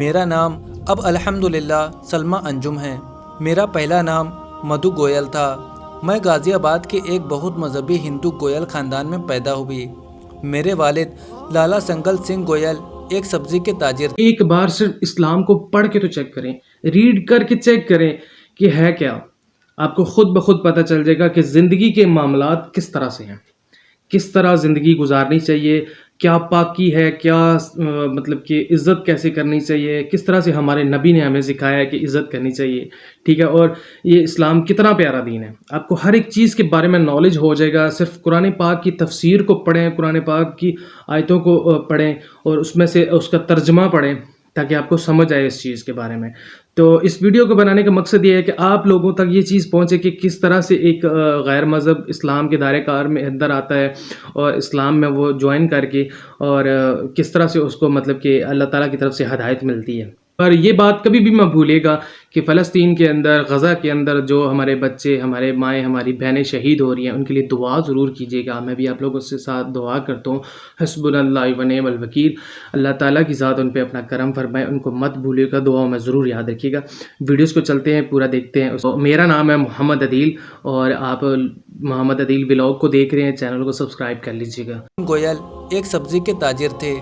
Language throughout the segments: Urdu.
میرا نام اب الحمدللہ سلمہ انجم ہے۔ میرا پہلا نام مدھو گوئل تھا۔ میں غازی آباد کے ایک بہت مذہبی ہندو گوئل خاندان میں پیدا ہوئی۔ میرے والد لالا سنگل سنگھ گوئل ایک سبزی کے تاجر تھے۔ ایک بار صرف اسلام کو پڑھ کے تو چیک کریں، ریڈ کر کے چیک کریں کہ ہے کیا۔ آپ کو خود بخود پتہ چل جائے گا کہ زندگی کے معاملات کس طرح سے ہیں، کس طرح زندگی گزارنی چاہیے، کیا پاکی ہے، کیا مطلب کہ عزت کیسے کرنی چاہیے، کس طرح سے ہمارے نبی نے ہمیں سکھایا ہے کہ عزت کرنی چاہیے، ٹھیک ہے۔ اور یہ اسلام کتنا پیارا دین ہے، آپ کو ہر ایک چیز کے بارے میں نالج ہو جائے گا۔ صرف قرآن پاک کی تفسیر کو پڑھیں، قرآن پاک کی آیتوں کو پڑھیں اور اس میں سے اس کا ترجمہ پڑھیں تاکہ آپ کو سمجھ آئے اس چیز کے بارے میں۔ تو اس ویڈیو کو بنانے کا مقصد یہ ہے کہ آپ لوگوں تک یہ چیز پہنچے کہ کس طرح سے ایک غیر مذہب اسلام کے دائرۂ کار میں اندر آتا ہے اور اسلام میں وہ جوائن کر کے اور کس طرح سے اس کو مطلب کہ اللہ تعالیٰ کی طرف سے ہدایت ملتی ہے۔ اور یہ بات کبھی بھی مت بھولے گا کہ فلسطین کے اندر، غزہ کے اندر جو ہمارے بچے، ہمارے مائیں، ہماری بہنیں شہید ہو رہی ہیں، ان کے لیے دعا ضرور کیجیے گا۔ میں بھی آپ لوگوں سے ساتھ دعا کرتا ہوں، حسبنا اللہ و نعم الوکیل۔ اللہ تعالیٰ کی ذات ان پہ اپنا کرم فرمائے، ان کو مت بھولیے گا، دعاؤں میں ضرور یاد رکھیے گا۔ ویڈیوز کو چلتے ہیں، پورا دیکھتے ہیں۔ میرا نام ہے محمد عدیل اور آپ محمد عدیل ولاگ کو دیکھ رہے ہیں، چینل کو سبسکرائب کر لیجیے گا۔ گوئل ایک سبزی کے تاجر تھے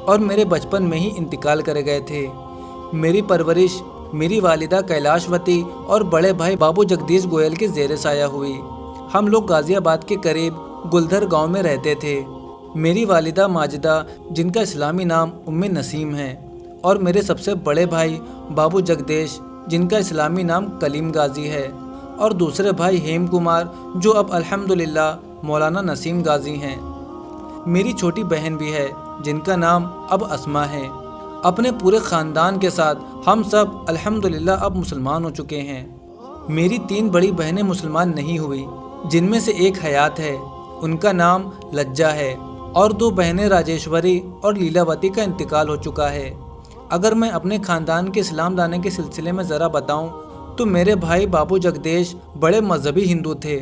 اور میرے بچپن میں ہی انتقال کر گئے تھے۔ میری پرورش میری والدہ کیلاش وتی اور بڑے بھائی بابو جگدیش گوئل کے زیر سایہ ہوئی۔ ہم لوگ غازی آباد کے قریب گلدھر گاؤں میں رہتے تھے۔ میری والدہ ماجدہ، جن کا اسلامی نام ام نسیم ہے، اور میرے سب سے بڑے بھائی بابو جگدیش، جن کا اسلامی نام کلیم غازی ہے، اور دوسرے بھائی ہیم کمار، جو اب الحمدللہ مولانا نسیم غازی ہیں۔ میری چھوٹی بہن بھی ہے جن کا نام اب اسما ہے۔ اپنے پورے خاندان کے ساتھ ہم سب الحمدللہ اب مسلمان ہو چکے ہیں۔ میری 3 بڑی بہنیں مسلمان نہیں ہوئی، جن میں سے ایک حیات ہے، ان کا نام لجا ہے، اور 2 بہنیں راجیشوری اور لیلاوتی کا انتقال ہو چکا ہے۔ اگر میں اپنے خاندان کے اسلام لانے کے سلسلے میں ذرا بتاؤں تو میرے بھائی بابو جگدیش بڑے مذہبی ہندو تھے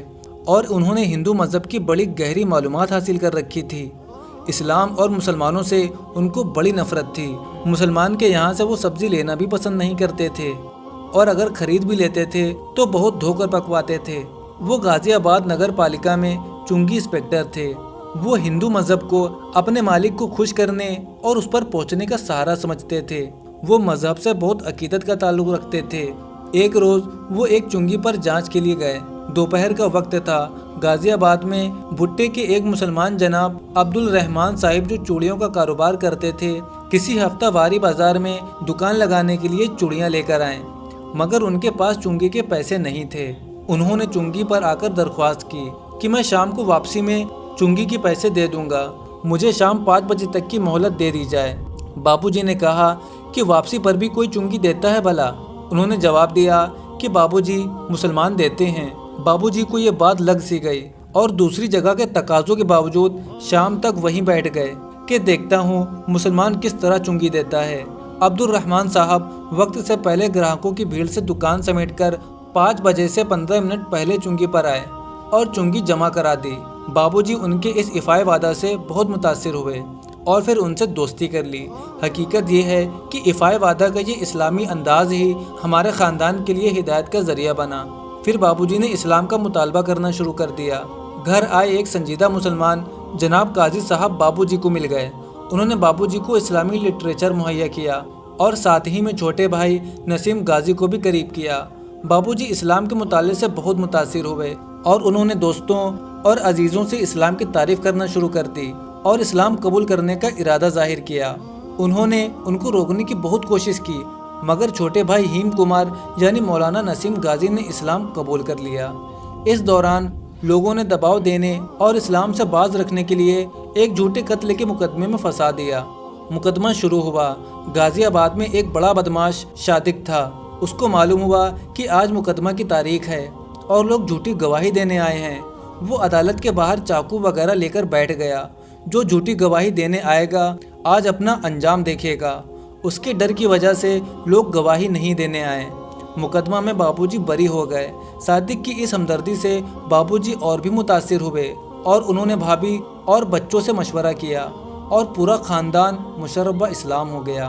اور انہوں نے ہندو مذہب کی بڑی گہری معلومات حاصل کر رکھی تھی۔ اسلام اور مسلمانوں سے ان کو بڑی نفرت تھی۔ مسلمان کے یہاں سے وہ سبزی لینا بھی پسند نہیں کرتے تھے، اور اگر خرید بھی لیتے تھے تو بہت دھو کر پکواتے تھے۔ وہ غازی آباد نگر پالیکا میں چنگی انسپکٹر تھے۔ وہ ہندو مذہب کو اپنے مالک کو خوش کرنے اور اس پر پہنچنے کا سہارا سمجھتے تھے۔ وہ مذہب سے بہت عقیدت کا تعلق رکھتے تھے۔ ایک روز وہ ایک چنگی پر جانچ کے لیے گئے۔ دوپہر کا وقت تھا۔ غازی آباد میں بھٹے کے ایک مسلمان جناب عبد الرحمان صاحب، جو چوڑیوں کا کاروبار کرتے تھے، کسی ہفتہ واری بازار میں دکان لگانے کے لیے چوڑیاں لے کر آئے، مگر ان کے پاس چنگی کے پیسے نہیں تھے۔ انہوں نے چنگی پر آ کر درخواست کی کہ میں شام کو واپسی میں چنگی کے پیسے دے دوں گا، مجھے شام 5 بجے تک کی مہلت دے دی جائے۔ بابو جی نے کہا کہ واپسی پر بھی کوئی چنگی دیتا ہے بھلا؟ انہوں نے جواب دیا کہ بابو جی مسلمان دیتے ہیں۔ بابو جی کو یہ بات لگ سی گئی اور دوسری جگہ کے تقاضوں کے باوجود شام تک وہیں بیٹھ گئے کہ دیکھتا ہوں مسلمان کس طرح چنگی دیتا ہے۔ عبد الرحمان صاحب وقت سے پہلے گراہکوں کی بھیڑ سے دکان سمیٹ کر 5 بجے سے 15 منٹ پہلے چنگی پر آئے اور چنگی جمع کرا دی۔ بابو جی ان کے اس ایفائے وعدہ سے بہت متاثر ہوئے اور پھر ان سے دوستی کر لی۔ حقیقت یہ ہے کہ ایفائے وعدہ کا یہ اسلامی انداز ہی ہمارے خاندان کے لیے ہدایت کا ذریعہ بنا۔ پھر بابو جی نے اسلام کا مطالبہ کرنا شروع کر دیا۔ گھر آئے ایک سنجیدہ مسلمان جناب قاضی صاحب بابو جی کو مل گئے۔ انہوں نے بابو جی کو اسلامی لٹریچر مہیا کیا اور ساتھ ہی میں چھوٹے بھائی نسیم غازی کو بھی قریب کیا۔ بابو جی اسلام کے مطالعے سے بہت متاثر ہوئے اور انہوں نے دوستوں اور عزیزوں سے اسلام کی تعریف کرنا شروع کر دی اور اسلام قبول کرنے کا ارادہ ظاہر کیا۔ انہوں نے ان کو روکنے کی بہت کوشش کی، مگر چھوٹے بھائی ہیم کمار یعنی مولانا نسیم غازی نے اسلام قبول کر لیا۔ اس دوران لوگوں نے دباؤ دینے اور اسلام سے باز رکھنے کے لیے ایک جھوٹے قتل کے مقدمے میں پھنسا دیا۔ مقدمہ شروع ہوا۔ غازی آباد میں ایک بڑا بدماش صادق تھا۔ اس کو معلوم ہوا کہ آج مقدمہ کی تاریخ ہے اور لوگ جھوٹی گواہی دینے آئے ہیں۔ وہ عدالت کے باہر چاقو وغیرہ لے کر بیٹھ گیا۔ جو جھوٹی گواہی دینے آئے گا آج اپنا انجام دیکھے گا۔ اس کے ڈر کی وجہ سے لوگ گواہی نہیں دینے آئے۔ مقدمہ میں بابو جی بری ہو گئے۔ صادق کی اس ہمدردی سے بابو جی اور بھی متاثر ہوئے اور انہوں نے بھابھی اور بچوں سے مشورہ کیا اور پورا خاندان مشرف اسلام ہو گیا۔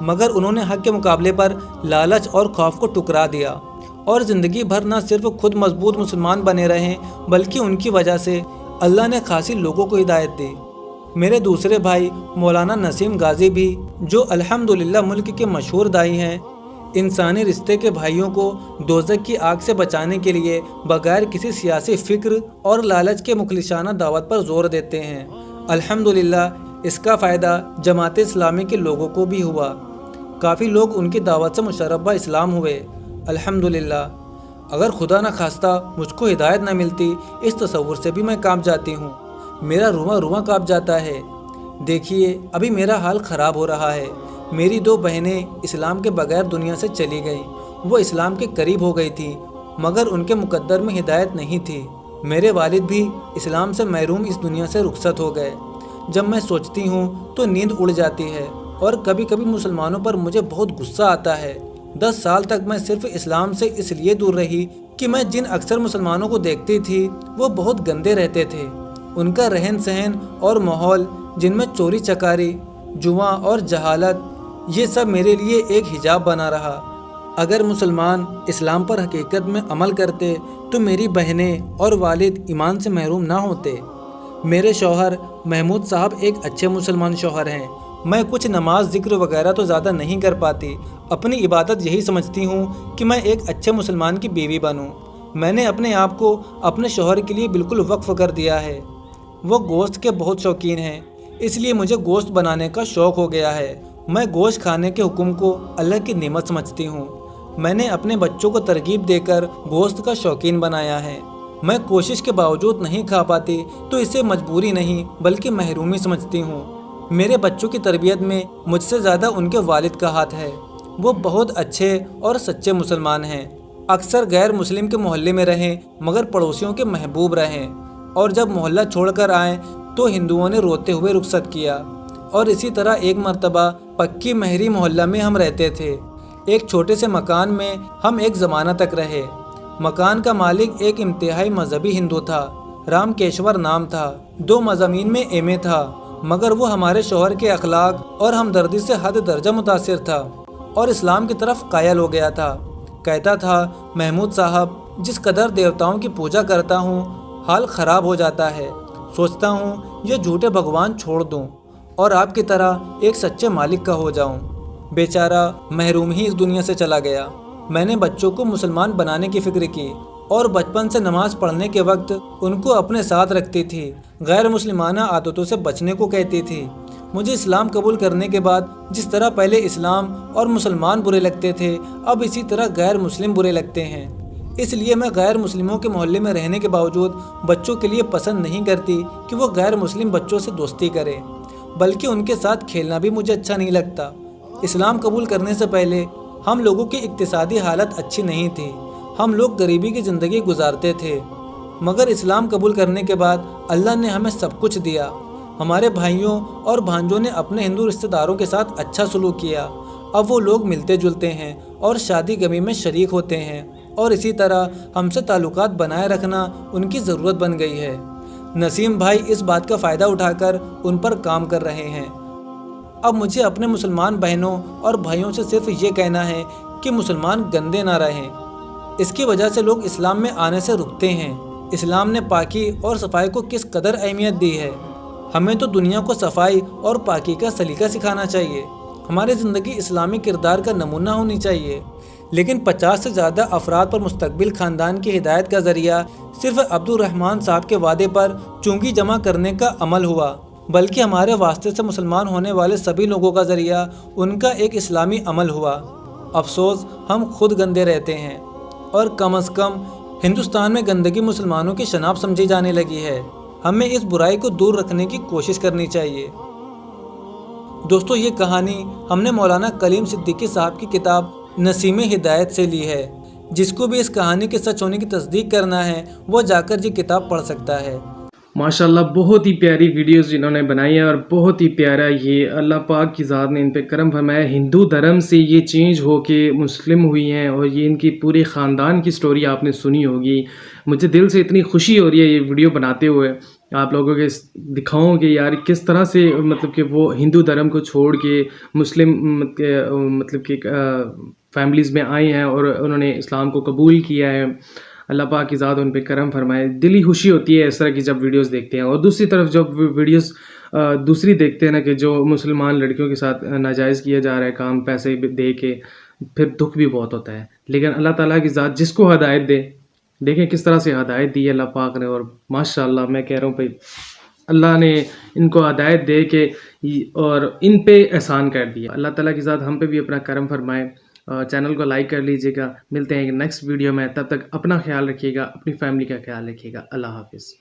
مگر انہوں نے حق کے مقابلے پر لالچ اور خوف کو ٹکرا دیا اور زندگی بھر نہ صرف خود مضبوط مسلمان بنے رہے بلکہ ان کی وجہ سے اللہ نے خاصی لوگوں کو ہدایت دی۔ میرے دوسرے بھائی مولانا نسیم غازی بھی، جو الحمدللہ ملک کے مشہور داعی ہیں، انسانی رشتے کے بھائیوں کو دوزخ کی آگ سے بچانے کے لیے بغیر کسی سیاسی فکر اور لالچ کے مخلصانہ دعوت پر زور دیتے ہیں۔ الحمدللہ اس کا فائدہ جماعت اسلامی کے لوگوں کو بھی ہوا، کافی لوگ ان کی دعوت سے مشربہ اسلام ہوئے۔ الحمدللہ اگر خدا نہ خواستہ مجھ کو ہدایت نہ ملتی، اس تصور سے بھی میں کانپ جاتی ہوں، میرا رواں کانپ جاتا ہے۔ دیکھیے ابھی میرا حال خراب ہو رہا ہے۔ میری 2 بہنیں اسلام کے بغیر دنیا سے چلی گئیں۔ وہ اسلام کے قریب ہو گئی تھی مگر ان کے مقدر میں ہدایت نہیں تھی۔ میرے والد بھی اسلام سے محروم اس دنیا سے رخصت ہو گئے۔ جب میں سوچتی ہوں تو نیند اڑ جاتی ہے اور کبھی کبھی مسلمانوں پر مجھے بہت غصہ آتا ہے۔ 10 سال تک میں صرف اسلام سے اس لیے دور رہی کہ میں جن اکثر مسلمانوں کو دیکھتی تھی وہ بہت گندے رہتے تھے۔ ان کا رہن سہن اور ماحول، جن میں چوری چکاری، جوا اور جہالت، یہ سب میرے لیے ایک حجاب بنا رہا۔ اگر مسلمان اسلام پر حقیقت میں عمل کرتے تو میری بہنیں اور والد ایمان سے محروم نہ ہوتے۔ میرے شوہر محمود صاحب ایک اچھے مسلمان شوہر ہیں۔ میں کچھ نماز ذکر وغیرہ تو زیادہ نہیں کر پاتی، اپنی عبادت یہی سمجھتی ہوں کہ میں ایک اچھے مسلمان کی بیوی بنوں۔ میں نے اپنے آپ کو اپنے شوہر کے لیے بالکل وقف کر دیا ہے۔ وہ گوشت کے بہت شوقین ہیں، اس لیے مجھے گوشت بنانے کا شوق ہو گیا ہے۔ میں گوشت کھانے کے حکم کو اللہ کی نعمت سمجھتی ہوں۔ میں نے اپنے بچوں کو ترغیب دے کر گوشت کا شوقین بنایا ہے۔ میں کوشش کے باوجود نہیں کھا پاتی تو اسے مجبوری نہیں بلکہ محرومی سمجھتی ہوں۔ میرے بچوں کی تربیت میں مجھ سے زیادہ ان کے والد کا ہاتھ ہے۔ وہ بہت اچھے اور سچے مسلمان ہیں۔ اکثر غیر مسلم کے محلے میں رہیں مگر پڑوسیوں کے محبوب رہیں، اور جب محلہ چھوڑ کر آئیں تو ہندوؤں نے روتے ہوئے رخصت کیا۔ اور اسی طرح ایک مرتبہ پکی مہری محلہ میں ہم رہتے تھے۔ ایک چھوٹے سے مکان میں ہم ایک زمانہ تک رہے۔ مکان کا مالک ایک انتہائی مذہبی ہندو تھا، رام کیشور نام تھا، 2 مضامین میں ایم اے تھا، مگر وہ ہمارے شوہر کے اخلاق اور ہمدردی سے حد درجہ متاثر تھا اور اسلام کی طرف قائل ہو گیا تھا۔ کہتا تھا، محمود صاحب، جس قدر دیوتاؤں کی پوجا کرتا ہوں حال خراب ہو جاتا ہے، سوچتا ہوں یہ جھوٹے بھگوان چھوڑ دوں اور آپ کی طرح ایک سچے مالک کا ہو جاؤں۔ بیچارہ محروم ہی اس دنیا سے چلا گیا۔ میں نے بچوں کو مسلمان بنانے کی فکر کی اور بچپن سے نماز پڑھنے کے وقت ان کو اپنے ساتھ رکھتی تھی، غیر مسلمانہ عادتوں سے بچنے کو کہتی تھی۔ مجھے اسلام قبول کرنے کے بعد جس طرح پہلے اسلام اور مسلمان برے لگتے تھے، اب اسی طرح غیر مسلم برے لگتے ہیں۔ اس لیے میں غیر مسلموں کے محلے میں رہنے کے باوجود بچوں کے لیے پسند نہیں کرتی کہ وہ غیر مسلم بچوں سے دوستی کریں، بلکہ ان کے ساتھ کھیلنا بھی مجھے اچھا نہیں لگتا۔ اسلام قبول کرنے سے پہلے ہم لوگوں کی اقتصادی حالت اچھی نہیں تھی، ہم لوگ غریبی کی زندگی گزارتے تھے، مگر اسلام قبول کرنے کے بعد اللہ نے ہمیں سب کچھ دیا۔ ہمارے بھائیوں اور بھانجوں نے اپنے ہندو رشتہ داروں کے ساتھ اچھا سلوک کیا۔ اب وہ لوگ ملتے جلتے ہیں اور شادی غمی میں شریک ہوتے ہیں، اور اسی طرح ہم سے تعلقات بنائے رکھنا ان کی ضرورت بن گئی ہے۔ نسیم بھائی اس بات کا فائدہ اٹھا کر ان پر کام کر رہے ہیں۔ اب مجھے اپنے مسلمان بہنوں اور بھائیوں سے صرف یہ کہنا ہے کہ مسلمان گندے نہ رہیں۔ اس کی وجہ سے لوگ اسلام میں آنے سے رکتے ہیں۔ اسلام نے پاکی اور صفائی کو کس قدر اہمیت دی ہے۔ ہمیں تو دنیا کو صفائی اور پاکی کا سلیقہ سکھانا چاہیے۔ ہماری زندگی اسلامی کردار کا نمونہ ہونی چاہیے۔ لیکن 50 سے زیادہ افراد پر مستقبل خاندان کی ہدایت کا ذریعہ صرف عبد الرحمن صاحب کے وعدے پر چونگی جمع کرنے کا عمل ہوا، بلکہ ہمارے واسطے سے مسلمان ہونے والے سبھی لوگوں کا ذریعہ ان کا ایک اسلامی عمل ہوا۔ افسوس ہم خود گندے رہتے ہیں، اور کم از کم ہندوستان میں گندگی مسلمانوں کی شناخت سمجھی جانے لگی ہے۔ ہمیں اس برائی کو دور رکھنے کی کوشش کرنی چاہیے۔ دوستو، یہ کہانی ہم نے مولانا کلیم صدیقی صاحب کی کتاب نسیم ہدایت سے لی ہے۔ جس کو بھی اس کہانی کے سچ ہونے کی تصدیق کرنا ہے وہ جا کر یہ کتاب پڑھ سکتا ہے۔ ماشاءاللہ بہت ہی پیاری ویڈیوز انہوں نے بنائی ہے، اور بہت ہی پیارا یہ اللہ پاک کی ذات نے ان پہ کرم فرمایا۔ ہندو دھرم سے یہ چینج ہو کے مسلم ہوئی ہیں، اور یہ ان کی پورے خاندان کی سٹوری آپ نے سنی ہوگی۔ مجھے دل سے اتنی خوشی ہو رہی ہے یہ ویڈیو بناتے ہوئے آپ لوگوں کے دکھاؤں کہ یار کس طرح سے مطلب کہ وہ ہندو دھرم کو چھوڑ کے مسلم مطلب کہ فیملیز میں آئے ہیں اور انہوں نے اسلام کو قبول کیا ہے. اللہ پاک کی ذات ان پہ کرم فرمائے. دلی خوشی ہوتی ہے اس طرح کی جب ویڈیوز دیکھتے ہیں. اور دوسری طرف جب ویڈیوز دوسری دیکھتے ہیں نا کہ جو مسلمان لڑکیوں کے ساتھ ناجائز کیا جا رہا ہے کام پیسے دے کے, پھر دکھ بھی بہت ہوتا ہے. لیکن اللہ تعالیٰ کی ذات جس کو ہدایت دے, دیکھیں کس طرح سے ہدایت دی ہے اللہ پاک نے. اور ماشاء اللہ میں کہہ رہا ہوں بھائی اللہ نے ان کو ہدایت دے کے اور ان پہ احسان کر دیا. اللہ تعالیٰ کی ذات ہم پہ بھی اپنا کرم فرمائے. چینل کو لائک کر لیجیے گا. ملتے ہیں ایک نیکسٹ ویڈیو میں. تب تک اپنا خیال رکھیے گا, اپنی فیملی کا خیال رکھیے گا. اللہ حافظ.